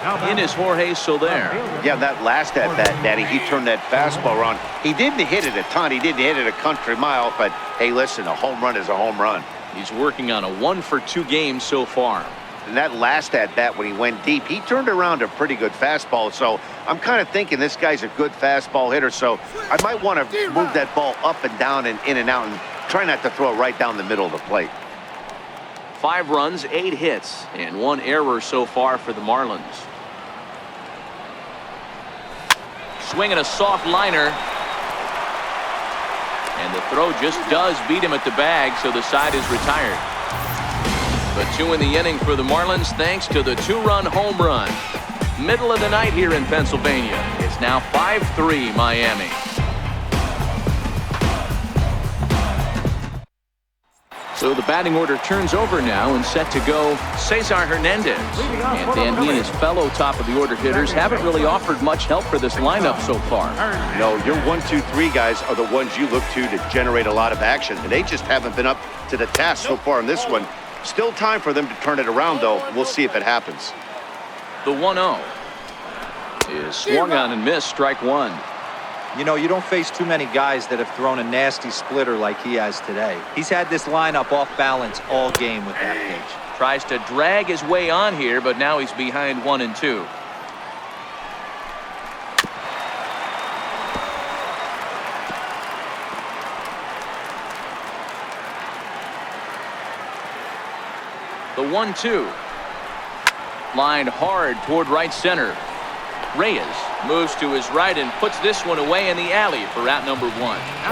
in is Jorge Soler. Yeah, that last at bat, Daddy, he turned that fastball around. He didn't hit it a ton. He didn't hit it a country mile. But, hey, listen, a home run is a home run. He's working on a 1-for-2 game so far. And that last at bat when he went deep, he turned around a pretty good fastball. So I'm kind of thinking this guy's a good fastball hitter. So I might want to move that ball up and down and in and out and try not to throw it right down the middle of the plate. 5 runs, 8 hits, and 1 error so far for the Marlins. Swinging a soft liner. And the throw just does beat him at the bag, so the side is retired. But 2 in the inning for the Marlins thanks to the 2-run home run. Middle of the night here in Pennsylvania. It's now 5-3 Miami. So the batting order turns over now and set to go Cesar Hernandez. And Dan, he and his fellow top of the order hitters haven't really offered much help for this lineup so far. No, your 1, 2, 3 guys are the ones you look to generate a lot of action. And they just haven't been up to the task so far in this one. Still time for them to turn it around, though. We'll see if it happens. The 1-0 is swung on and missed, strike 1. You know, you don't face too many guys that have thrown a nasty splitter like he has today. He's had this lineup off balance all game with that pitch. Tries to drag his way on here, but now he's behind 1 and 2. The 1-2. Lined hard toward right center. Reyes moves to his right and puts this one away in the alley for out number 1.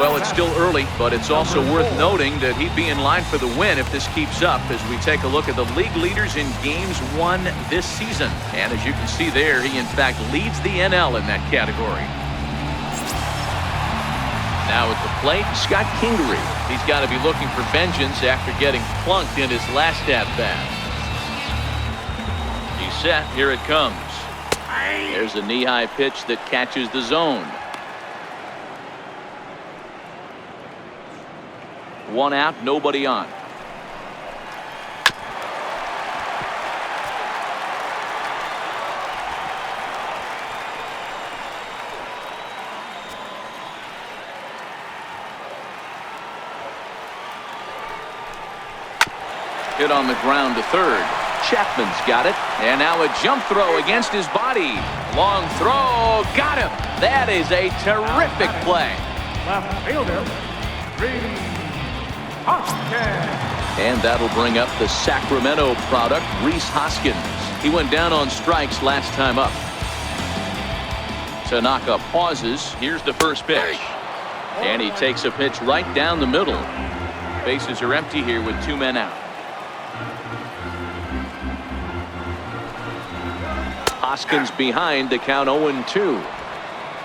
Well, it's still early, but it's also worth noting that he'd be in line for the win if this keeps up as we take a look at the league leaders in games won this season. And as you can see there, he in fact leads the NL in that category. Now at the plate, Scott Kingery. He's got to be looking for vengeance after getting plunked in his last at-bat. He's set. Here it comes. There's a knee-high pitch that catches the zone. 1 out, nobody on. Hit on the ground to third. Chapman's got it, and now a jump throw against his body. Long throw, got him. That is a terrific play. Left fielder, Hoskins. And that'll bring up the Sacramento product, Rhys Hoskins. He went down on strikes last time up. Tanaka pauses. Here's the first pitch. And he takes a pitch right down the middle. Bases are empty here with 2 men out. Hoskins behind, the count 0-2.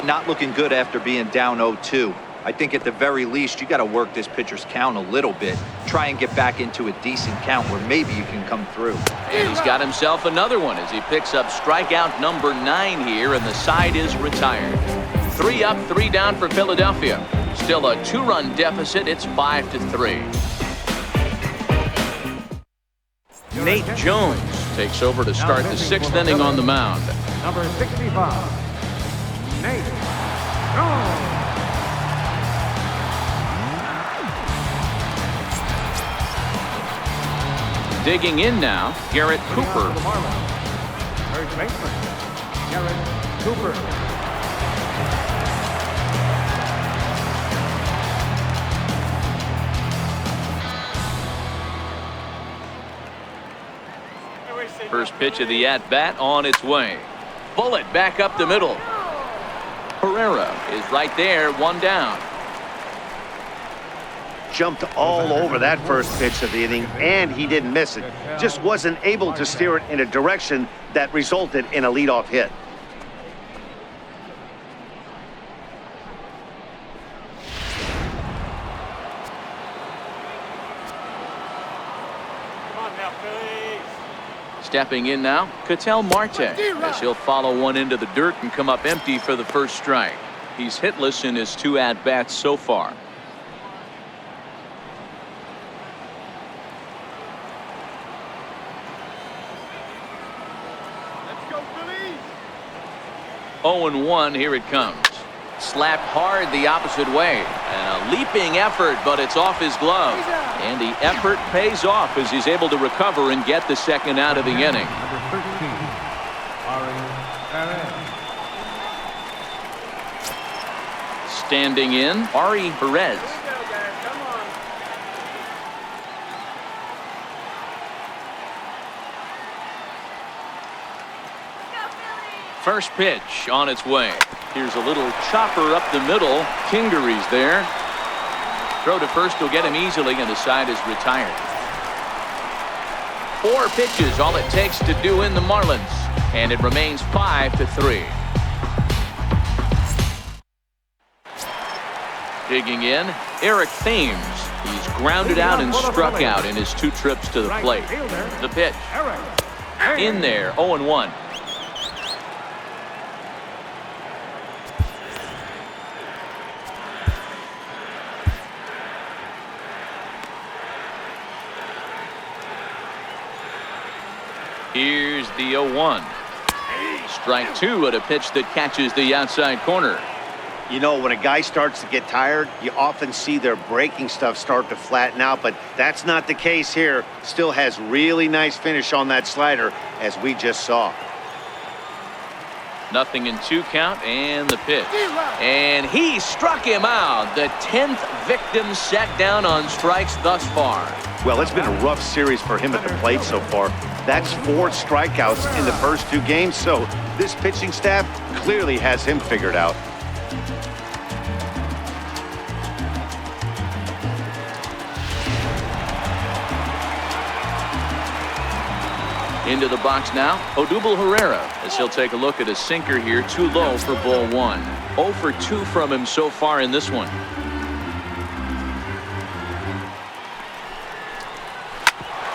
Not looking good after being down 0-2. I think at the very least you got to work this pitcher's count a little bit. Try and get back into a decent count where maybe you can come through. And he's got himself another one as he picks up strikeout number 9 here, and the side is retired. 3 up, 3 down for Philadelphia. Still a 2-run deficit. It's 5-3. Nate Jones takes over to start the 6th inning on the mound. Number 65, Nate Jones. Digging in now, Garrett Cooper. Third baseman, Garrett Cooper. First pitch of the at-bat on its way. Bullet back up the middle. Herrera is right there, 1 down. Jumped all over that first pitch of the inning, and he didn't miss it. Just wasn't able to steer it in a direction that resulted in a leadoff hit. Stepping in now, Ketel Marte, as he'll follow one into the dirt and come up empty for the first strike. He's hitless in his 2 at-bats so far. 0-1, here it comes. Slapped hard the opposite way. And a leaping effort, but it's off his glove. And the effort pays off as he's able to recover and get the second out of the inning. Number 13, Perez. Standing in, Ari Perez. First pitch on its way. Here's a little chopper up the middle. Kingery's there. Throw to first will get him easily, and the side is retired. 4 pitches, all it takes to do in the Marlins. And it remains 5-3. Digging in, Eric Thames. He's grounded out and struck out in his 2 trips to the plate. The pitch. In there, 0-1. Here's the 0-1. Strike 2 at a pitch that catches the outside corner. You know, when a guy starts to get tired, you often see their breaking stuff start to flatten out, but that's not the case here. Still has really nice finish on that slider, as we just saw. 0-2 count, and the pitch. And he struck him out. The 10th victim set down on strikes thus far. Well, it's been a rough series for him at the plate so far. That's 4 strikeouts in the first 2 games, so this pitching staff clearly has him figured out. Into the box now, Odubel Herrera, as he'll take a look at a sinker here, too low for ball 1. 0 for 2 from him so far in this one.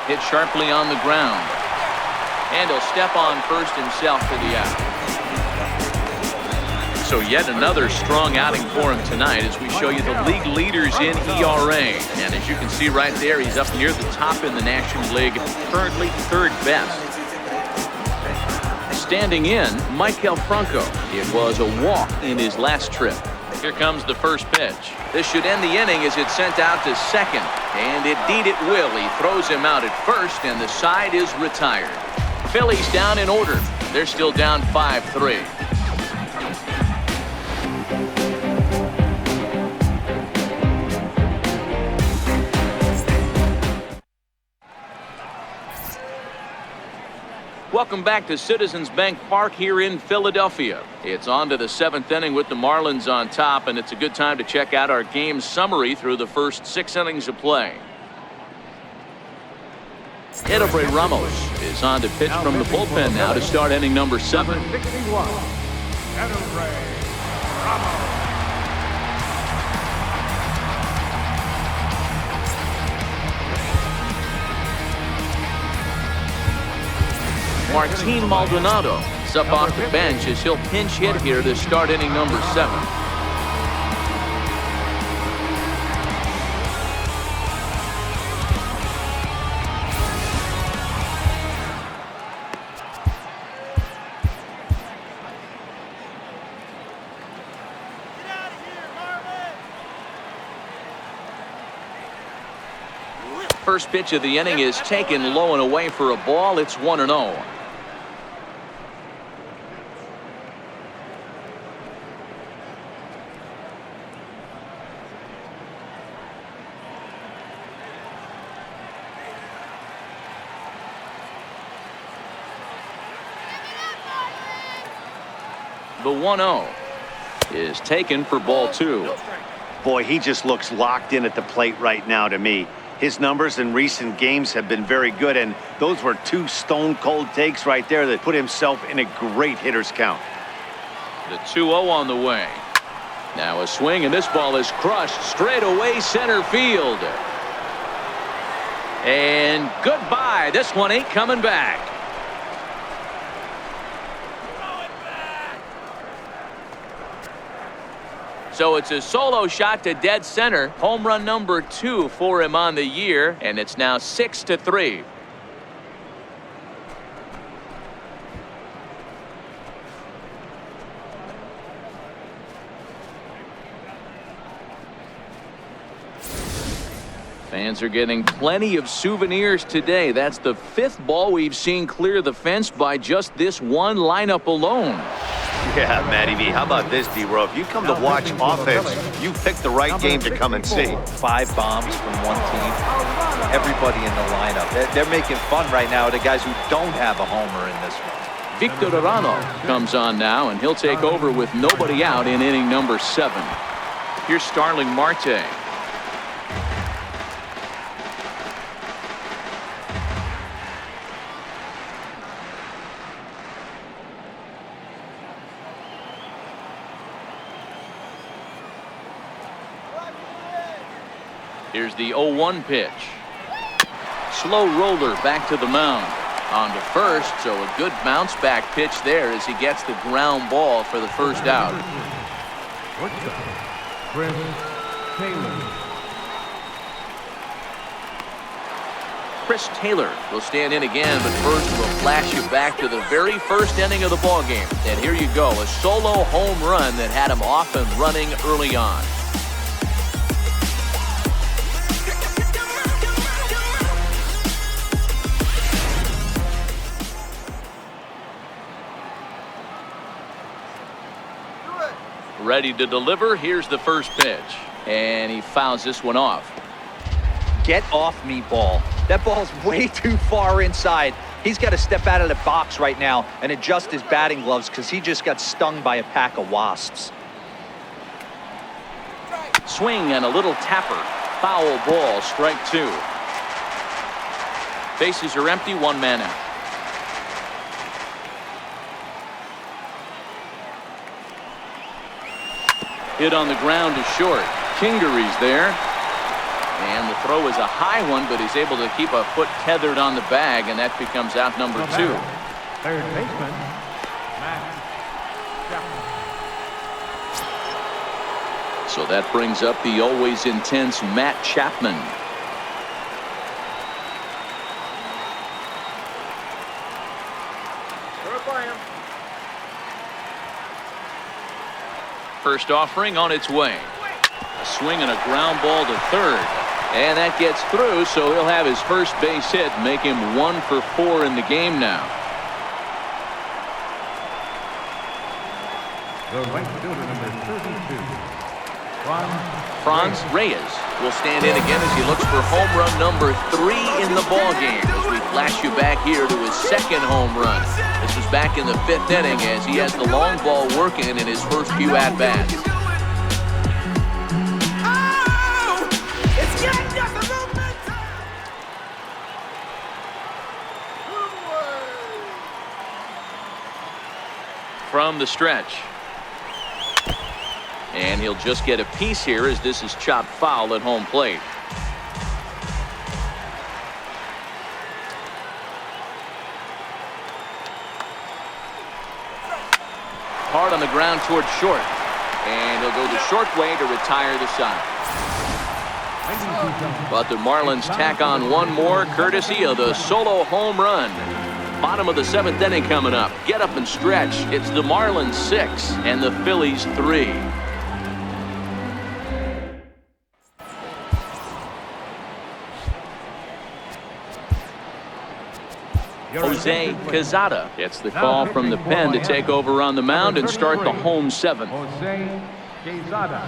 Hit sharply on the ground. And he'll step on first himself for the out. So yet another strong outing for him tonight as we show you the league leaders in ERA. And as you can see right there, he's up near the top in the National League, currently 3rd best. Standing in, Michael Franco. It was a walk in his last trip. Here comes the first pitch. This should end the inning as it's sent out to second. And indeed it will. He throws him out at first, and the side is retired. Phillies down in order. They're still down 5-3. Welcome back to Citizens Bank Park here in Philadelphia. It's on to the 7th inning with the Marlins on top, and it's a good time to check out our game summary through the first 6 innings of play. Edobre Ramos is on to pitch from the bullpen now to start inning number 7. Number 61, Edobre Ramos. Martin Maldonado is up off the bench as he'll pinch hit here to start inning number 7. First pitch of the inning is taken low and away for a ball. It's 1-0. The 1-0 is taken for ball 2. Boy, he just looks locked in at the plate right now to me. His numbers in recent games have been very good, and those were 2 stone-cold takes right there that put himself in a great hitter's count. The 2-0 on the way. Now a swing, and this ball is crushed straight away center field. And goodbye. This one ain't coming back. So it's a solo shot to dead center. Home run number 2 for him on the year, and it's now 6-3. Fans are getting plenty of souvenirs today. That's the 5th ball we've seen clear the fence by just this one lineup alone. Yeah, Matty V. How about this, D-Row? If you come to watch offense, you picked the right game to come and see. 5 bombs from one team. Everybody in the lineup. They're making fun right now of the guys who don't have a homer in this one. Victor Arano comes on now, and he'll take over with nobody out in inning number 7. Here's Starling Marte. Here's the 0-1 pitch. Slow roller back to the mound. On to first, so a good bounce back pitch there as he gets the ground ball for the first out. Chris Taylor. Chris Taylor will stand in again, but first we'll flash you back to the very first inning of the ball game. And here you go, a solo home run that had him off and running early on. Ready to deliver. Here's the first pitch. And he fouls this one off. Get off me, ball. That ball's way too far inside. He's got to step out of the box right now and adjust his batting gloves because he just got stung by a pack of wasps. Swing and a little tapper. Foul ball, strike 2. Bases are empty, 1 man out. Hit on the ground to short. Kingery's there. And the throw is a high one, but he's able to keep a foot tethered on the bag, and that becomes out number 2. Third baseman, Matt Chapman. So that brings up the always intense Matt Chapman. First offering on its way. A swing and a ground ball to third. And that gets through, so he'll have his first base hit, make him 1 for 4 in the game now. The right fielder, number 32, Franz Reyes will stand in again as he looks for home run number 3 in the ball game. As we flash you back here to his 2nd home run. This was back in the 5th inning as he has the long ball working in his first few at-bats. From the stretch. And he'll just get a piece here as this is chopped foul at home plate. Hard on the ground towards short. And he'll go the short way to retire the side. But the Marlins tack on one more courtesy of the solo home run. Bottom of the 7th inning coming up. Get up and stretch. It's the Marlins 6 and the Phillies 3. Jose Quezada gets the call from the pen to take over on the mound and start the home 7th. Jose Quezada.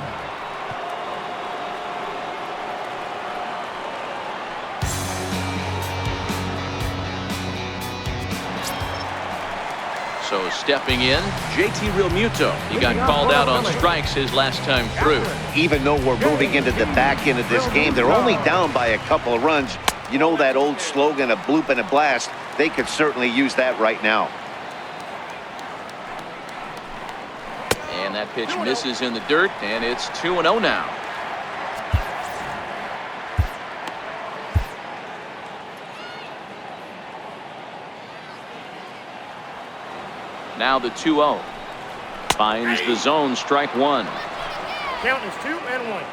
So stepping in, JT Realmuto. He got called out on strikes his last time through. Even though we're moving into the back end of this game, they're only down by a couple of runs. You know that old slogan, a bloop and a blast. They could certainly use that right now. And that pitch misses in the dirt, and it's 2-0 now. Now the 2-0. Finds the zone, strike 1. Count is 2-1.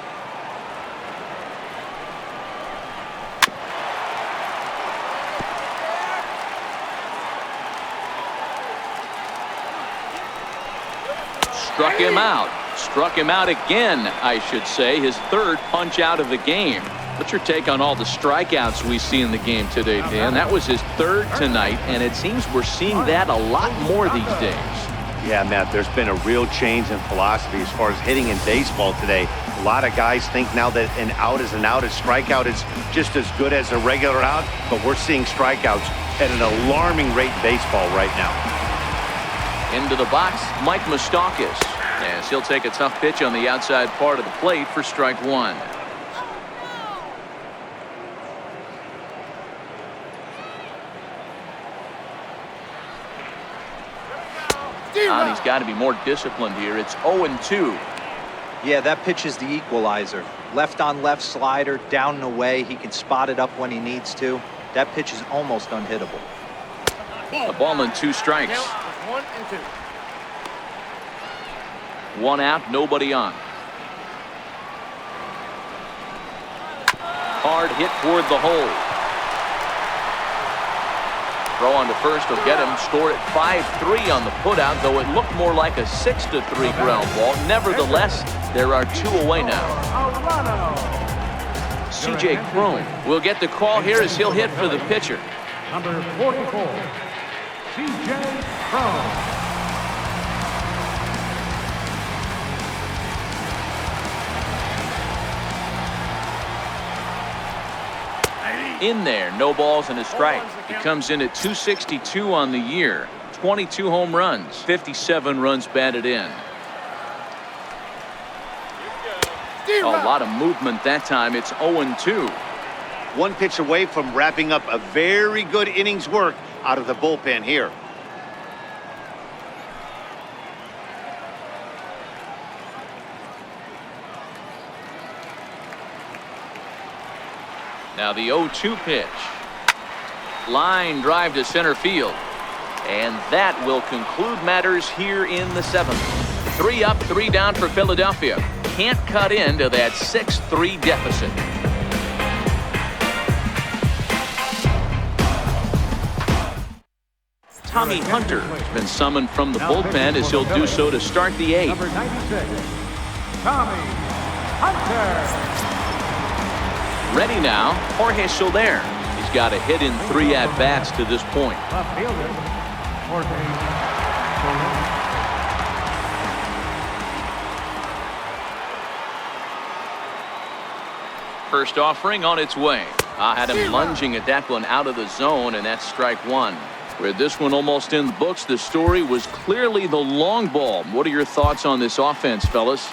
Struck him out. Struck him out again, I should say. His 3rd punch out of the game. What's your take on all the strikeouts we see in the game today, Dan? That was his third tonight, and it seems we're seeing that a lot more these days. Yeah, Matt, there's been a real change in philosophy as far as hitting in baseball today. A lot of guys think now that an out is an out, a strikeout is just as good as a regular out, but we're seeing strikeouts at an alarming rate in baseball right now. Into the box, Mike Moustakas, as he'll take a tough pitch on the outside part of the plate for strike one. He's got to be more disciplined here. It's 0-2. Yeah, that pitch is the equalizer. Left on left slider, down and away. He can spot it up when he needs to. That pitch is almost unhittable. A ball and 2 strikes. Count is 1-2. 1 out, nobody on. Hard hit toward the hole. Throw on to first will get him. Score at 5-3 on the putout, though it looked more like a 6-3 ground ball. Nevertheless, there are 2 away now. C.J. Cron will get the call here as he'll hit for the pitcher. Number 44, C.J. Cron. In there, no balls and a strike. He comes in at 262 on the year. 22 home runs, 57 runs batted in. A lot of movement that time. It's 0-2. One pitch away from wrapping up a very good innings work out of the bullpen here. Now the 0-2 pitch. Line drive to center field. And that will conclude matters here in the 7th. 3 up, 3 down for Philadelphia. Can't cut into that 6-3 deficit. Tommy Hunter has been summoned from the bullpen as he'll do so to start the 8th. Number 96, Tommy Hunter. Ready now, Jorge Soler. He's got a hit in 3 at-bats to this point. Left fielder, Jorge Soler. First offering on its way. I had him lunging at that one out of the zone, and that's strike 1. With this one almost in the books, the story was clearly the long ball. What are your thoughts on this offense, fellas?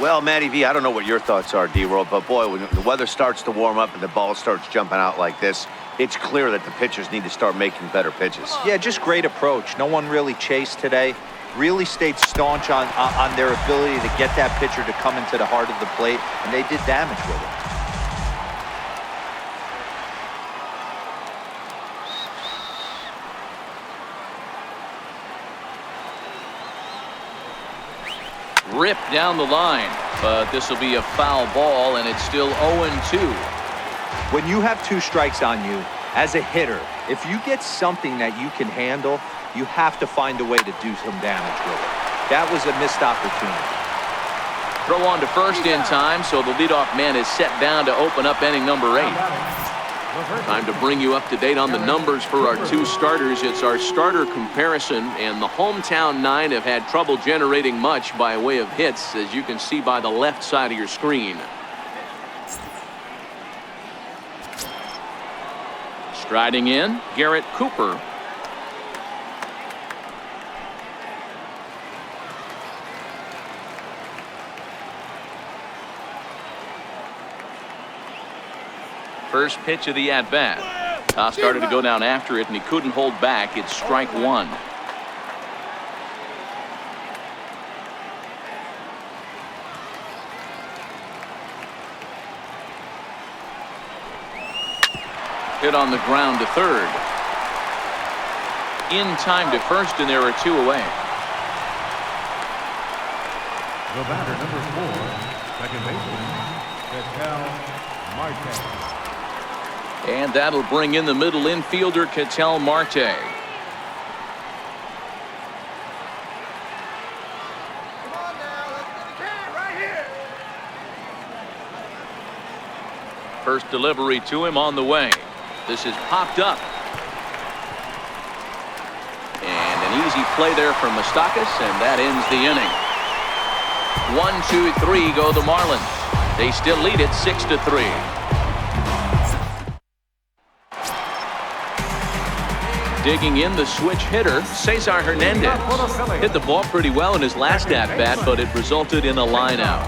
Well, Matty V, I don't know what your thoughts are, D-Roll, but boy, when the weather starts to warm up and the ball starts jumping out like this, it's clear that the pitchers need to start making better pitches. Yeah, just great approach. No one really chased today. Really stayed staunch on their ability to get that pitcher to come into the heart of the plate, and they did damage with it. Ripped down the line, but this will be a foul ball, and it's still 0-2. When you have 2 strikes on you, as a hitter, if you get something that you can handle, you have to find a way to do some damage with it. That was a missed opportunity. Throw on to first in time, so the leadoff man is set down to open up inning number 8. Time to bring you up to date on the numbers for our 2 starters. It's our starter comparison, and the hometown 9 have had trouble generating much by way of hits, as you can see by the left side of your screen. Striding in, Garrett Cooper. First pitch of the at-bat. Started to go down after it, and he couldn't hold back. It's strike 1. Hit on the ground to third. In time to first, and there are 2 away. The batter, number 4, second baseman, Ketel Marte. And that'll bring in the middle infielder, Ketel Marte. First delivery to him on the way. This is popped up. And an easy play there from Moustakas, and that ends the inning. 1, 2, 3 go the Marlins. They still lead it 6-3. Digging in the switch hitter, Cesar Hernandez. Hit the ball pretty well in his last at-bat, but it resulted in a line out.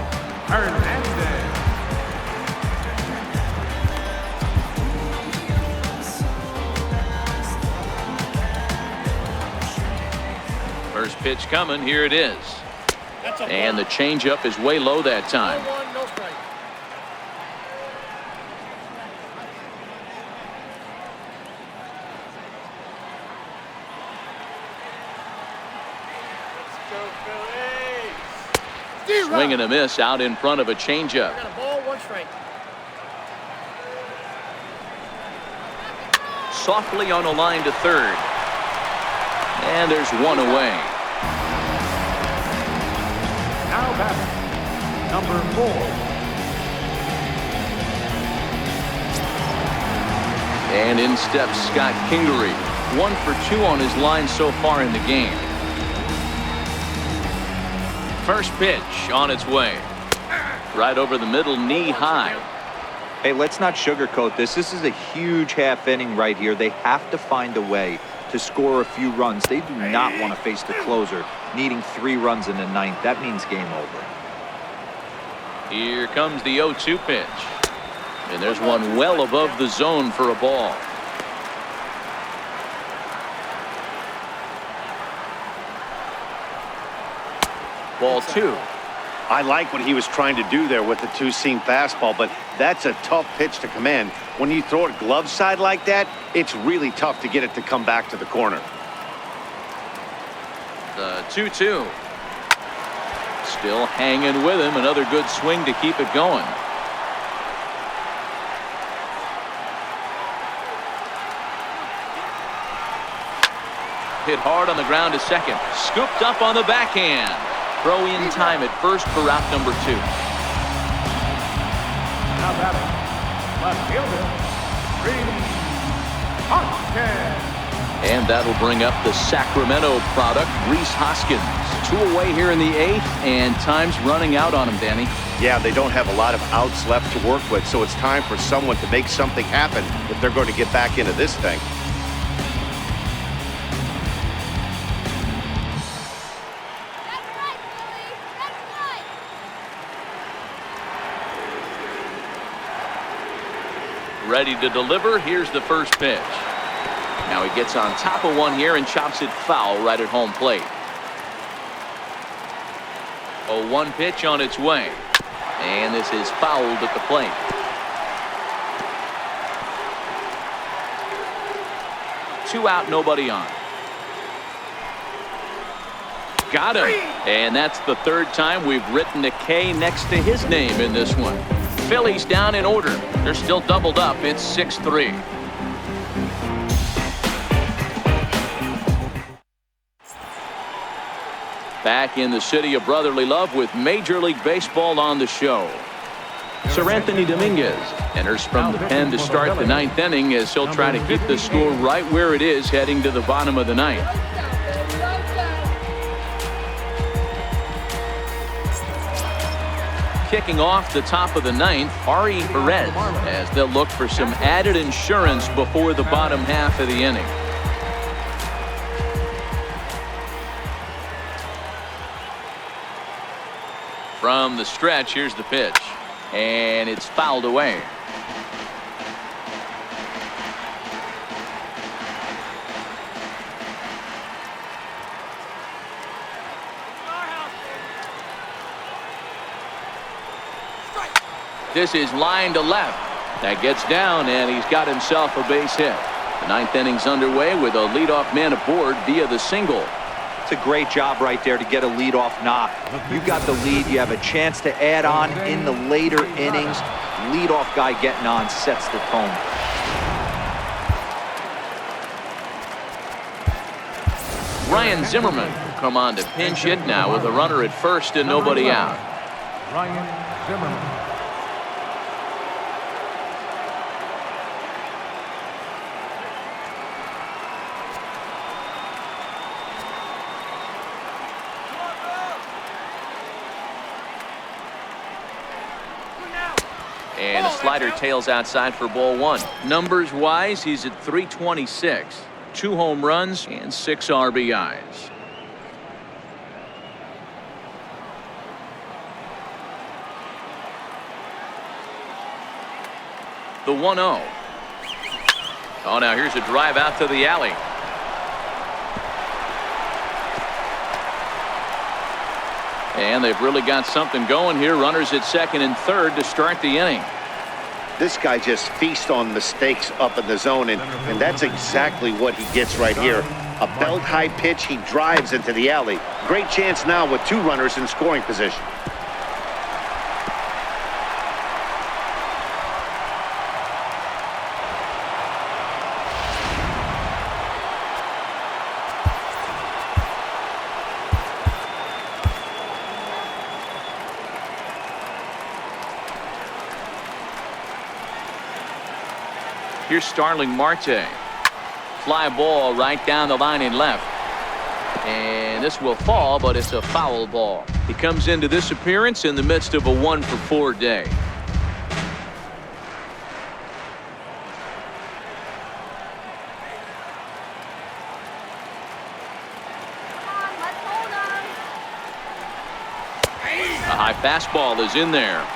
First pitch coming, here it is. And the changeup is way low that time. No strike. Swing and a miss out in front of a changeup. Got a ball, 1 strike. Softly on a line to third. And there's one away. Now batting, number 4. And in steps Scott Kingery. 1 for 2 on his line so far in the game. First pitch on its way. Right over the middle, knee high. Hey, let's not sugarcoat this. This is a huge half inning right here. They have to find a way to score a few runs. They do not want to face the closer, needing 3 runs in the 9th. That means game over. Here comes the 0-2 pitch. And there's one well above the zone for a ball. Ball 2. I like what he was trying to do there with the 2-seam fastball, but that's a tough pitch to command. When you throw it glove side like that, it's really tough to get it to come back to the corner. The 2-2. Still hanging with him. Another good swing to keep it going. Hit hard on the ground to second. Scooped up on the backhand. Throw in time at first for route number 2. Now batting, left fielder, Hoskins. And that'll bring up the Sacramento product, Rhys Hoskins. 2 away here in the 8th, and time's running out on him, Danny. Yeah, they don't have a lot of outs left to work with, so it's time for someone to make something happen if they're going to get back into this thing. Ready to deliver. Here's the first pitch. Now he gets on top of one here and chops it foul right at home plate. 0-1 pitch on its way. And this is fouled at the plate. Two out, nobody on. Got him. And that's the 3rd time we've written a K next to his name in this one. Phillies down in order. They're still doubled up. It's 6-3. Back in the city of brotherly love with Major League Baseball on the show. Sir Anthony Dominguez enters from the pen to start the 9th inning as he'll try to keep the score right where it is heading to the bottom of the 9th. Kicking off the top of the 9th, Ari Perez, as they'll look for some added insurance before the bottom half of the inning. From the stretch, here's the pitch. And it's fouled away. This is line to left. That gets down, and he's got himself a base hit. The 9th inning's underway with a leadoff man aboard via the single. It's a great job right there to get a leadoff knock. You got the lead. You have a chance to add on in the later innings. Leadoff guy getting on sets the tone. Ryan Zimmerman will come on to pinch hit now with a runner at first and nobody out. Ryan Zimmerman. And the slider tails outside for ball one. Numbers wise, he's at 326. 2 home runs and 6 RBIs. The 1-0. Oh, now here's a drive out to the alley. And they've really got something going here. Runners at second and third to start the inning. This guy just feasts on mistakes up in the zone, and that's exactly what he gets right here. A belt-high pitch, he drives into the alley. Great chance now with 2 runners in scoring position. Here's Starling Marte. Fly ball right down the line in left. And this will fall, but it's a foul ball. He comes into this appearance in the midst of a 1-for-4 day. A high fastball is in there.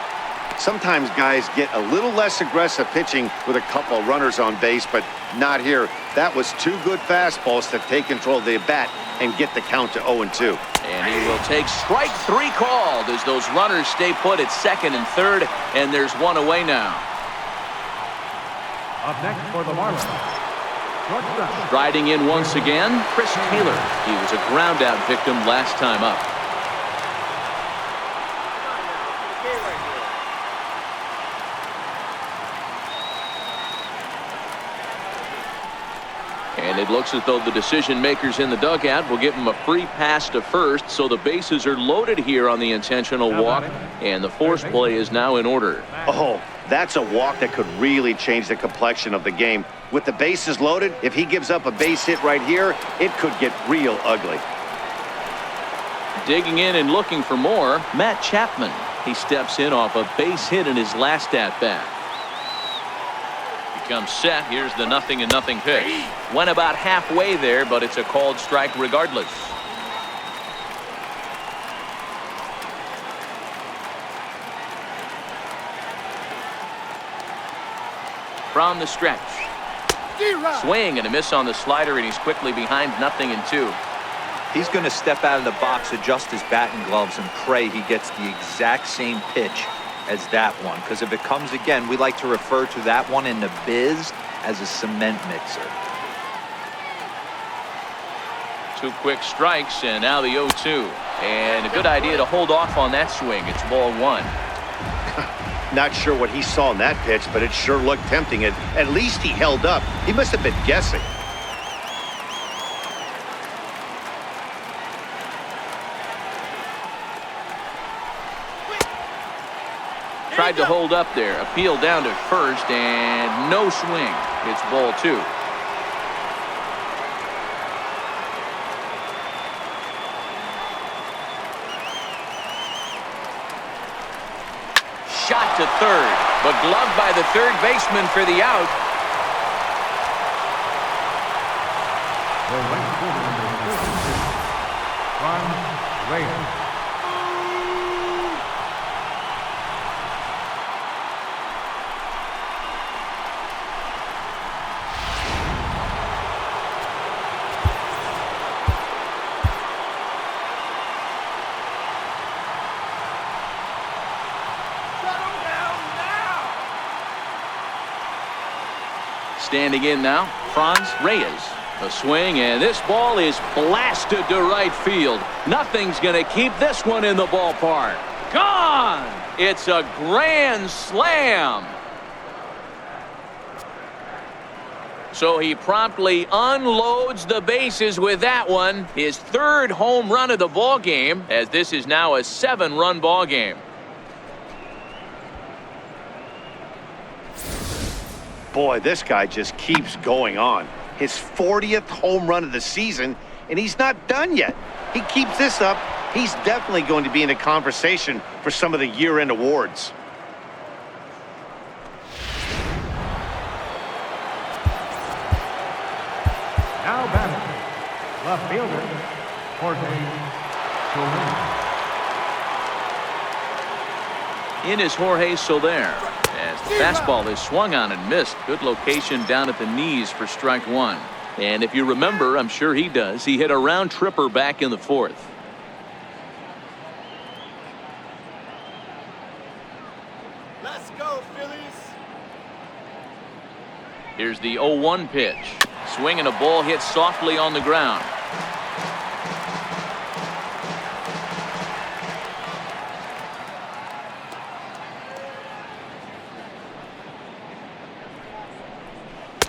Sometimes guys get a little less aggressive pitching with a couple of runners on base, but not here. That was 2 good fastballs to take control of the bat and get the count to 0-2. And he will take strike 3 called as those runners stay put at second and third, and there's 1 away now. Up next for the Marlins, shortstop. Striding in once again, Chris Taylor. He was a ground-out victim last time up. And it looks as though the decision makers in the dugout will give him a free pass to first, so the bases are loaded here on the intentional walk, and the force play is now in order. Oh, that's a walk that could really change the complexion of the game. With the bases loaded, if he gives up a base hit right here, it could get real ugly. Digging in and looking for more, Matt Chapman. He steps in off a base hit in his last at-bat. Comes set. Here's the 0-0 pitch. Went about halfway there, but it's a called strike regardless. From the stretch. Swing and a miss on the slider, and he's quickly behind 0-2. He's going to step out of the box, adjust his bat and gloves, and pray he gets the exact same pitch as that one, because if it comes again, we like to refer to that one in the biz as a cement mixer. 2 quick strikes, and now the 0-2. And a good idea to hold off on that swing. It's ball 1. Not sure what he saw in that pitch, but it sure looked tempting. At least he held up. He must have been guessing. Tried to hold up there. Appeal down to first, and no swing. It's ball 2. Shot to third, but gloved by the third baseman for the out. The right fielder, number 46, Ron Reyes. Standing in now, Franz Reyes. A swing, and this ball is blasted to right field. Nothing's going to keep this one in the ballpark. Gone! It's a grand slam. So he promptly unloads the bases with that one. His 3rd home run of the ball game, as this is now a 7-run ball game. Boy, this guy just keeps going on. His 40th home run of the season, and he's not done yet. He keeps this up, he's definitely going to be in a conversation for some of the year-end awards. Left fielder, Jorge Soler. In is Jorge Soler. As the fastball is swung on and missed. Good location down at the knees for strike one. And if you remember, I'm sure he does, he hit a round tripper back in the fourth. Let's go, Phillies. Here's the 0-1 pitch. Swing and a ball hit softly on the ground.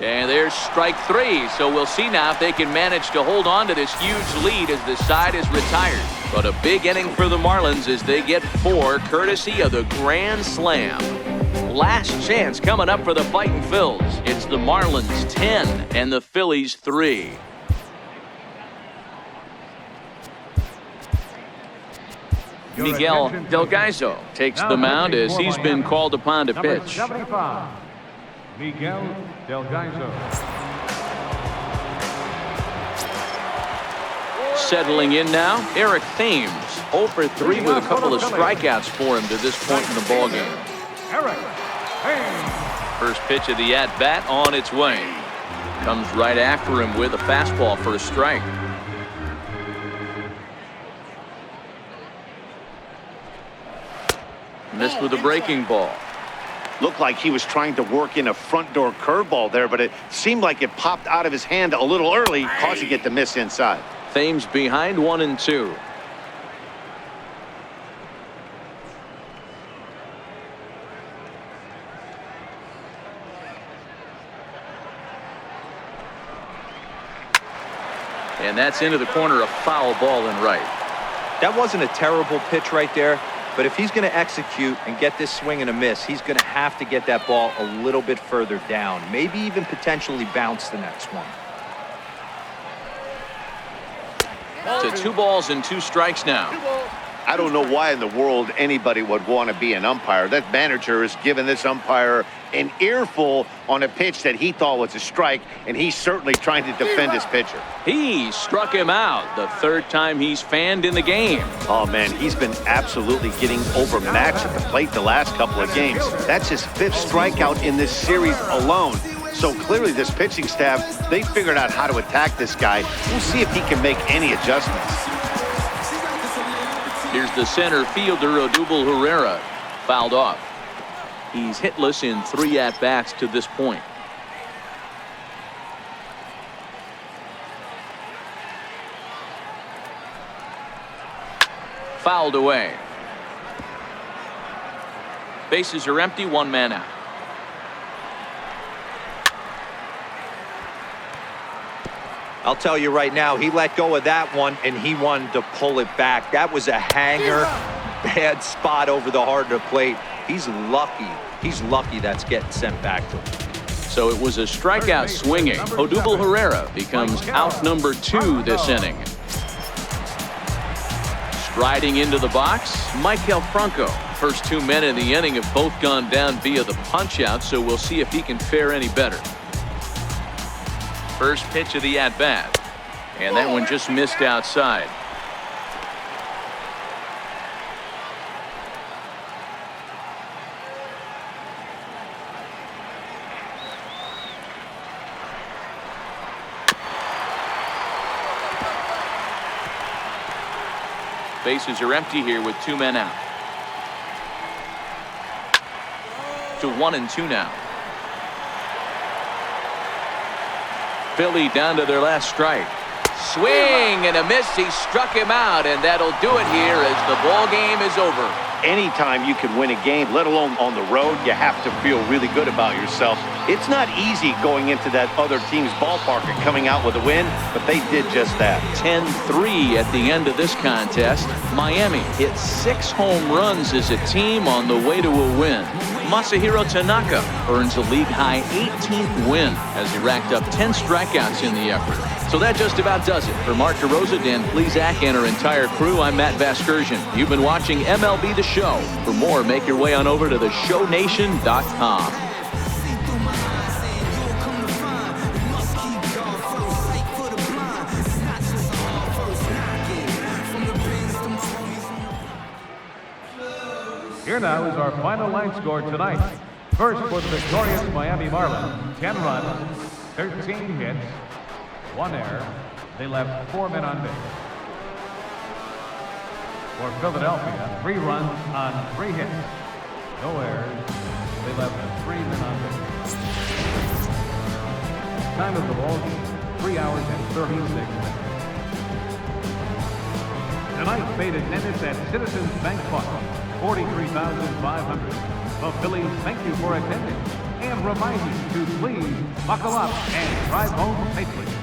And there's strike three. So we'll see now if they can manage to hold on to this huge lead as the side is retired. But a big inning for the Marlins as they get 4 courtesy of the grand slam. Last chance coming up for the Fightin' Phils. It's the Marlins 10 and the Phillies 3. Miguel Delgaizo takes the mound as he's been called upon to Number pitch. 75, Miguel Delgaizo. Settling in now, Eric Thames, 0 for 3 with a couple of strikeouts for him to this point in the ballgame. Eric Thames. First pitch of the at-bat on its way. Comes right after him with a fastball for a strike. Missed with a breaking ball. Looked like he was trying to work in a front door curveball there, but it seemed like it popped out of his hand a little early, causing it to miss inside. Thames behind 1-2. And that's into the corner, a foul ball and right. That wasn't a terrible pitch right there, but if he's going to execute and get this swing and a miss, he's going to have to get that ball a little bit further down, maybe even potentially bounce the next one. To 2 balls and 2 strikes now. I don't know why in the world anybody would want to be an umpire. That manager has given this umpire an earful on a pitch that he thought was a strike, and he's certainly trying to defend his pitcher. He struck him out the 3rd time he's fanned in the game. Oh, man, he's been absolutely getting overmatched at the plate the last couple of games. That's his 5th strikeout in this series alone. So clearly this pitching staff, they figured out how to attack this guy. We'll see if he can make any adjustments. Here's the center fielder, Odubel Herrera, fouled off. He's hitless in 3 at-bats to this point. Fouled away. Bases are empty, 1 man out. I'll tell you right now, he let go of that one and he wanted to pull it back. That was a hanger, bad spot over the heart of the plate. He's lucky. He's lucky that's getting sent back to him. So it was a strikeout swinging. Odubel Herrera becomes out number 2 this inning. Striding into the box, Maikel Franco. First 2 men in the inning have both gone down via the punch-out, so we'll see if he can fare any better. First pitch of the at-bat, and that one just missed outside. Bases are empty here with 2 men out. To 1-2 now. Philly down to their last strike. Swing and a miss. He struck him out, and that'll do it here as the ball game is over. Anytime you can win a game, let alone on the road, you have to feel really good about yourself. It's not easy going into that other team's ballpark and coming out with a win, but they did just that. 10-3 at the end of this contest. Miami hit 6 home runs as a team on the way to a win. Masahiro Tanaka earns a league-high 18th win as he racked up 10 strikeouts in the effort. So that just about does it. For Mark DeRosa, Dan Plesac, and our entire crew, I'm Matt Vasgersian. You've been watching MLB The Show. For more, make your way on over to theshownation.com. Here now is our final line score tonight. First for the victorious Miami Marlins, 10 runs, 13 hits, 1 error. They left 4 men on base. For Philadelphia, 3 runs on 3 hits, no errors. They left 3 men on base. Time of the ball game, 3 hours and 36 minutes. Tonight's paid attendance at Citizens Bank Park, 43,500. The Phillies thank you for attending and remind you to please buckle up and drive home safely.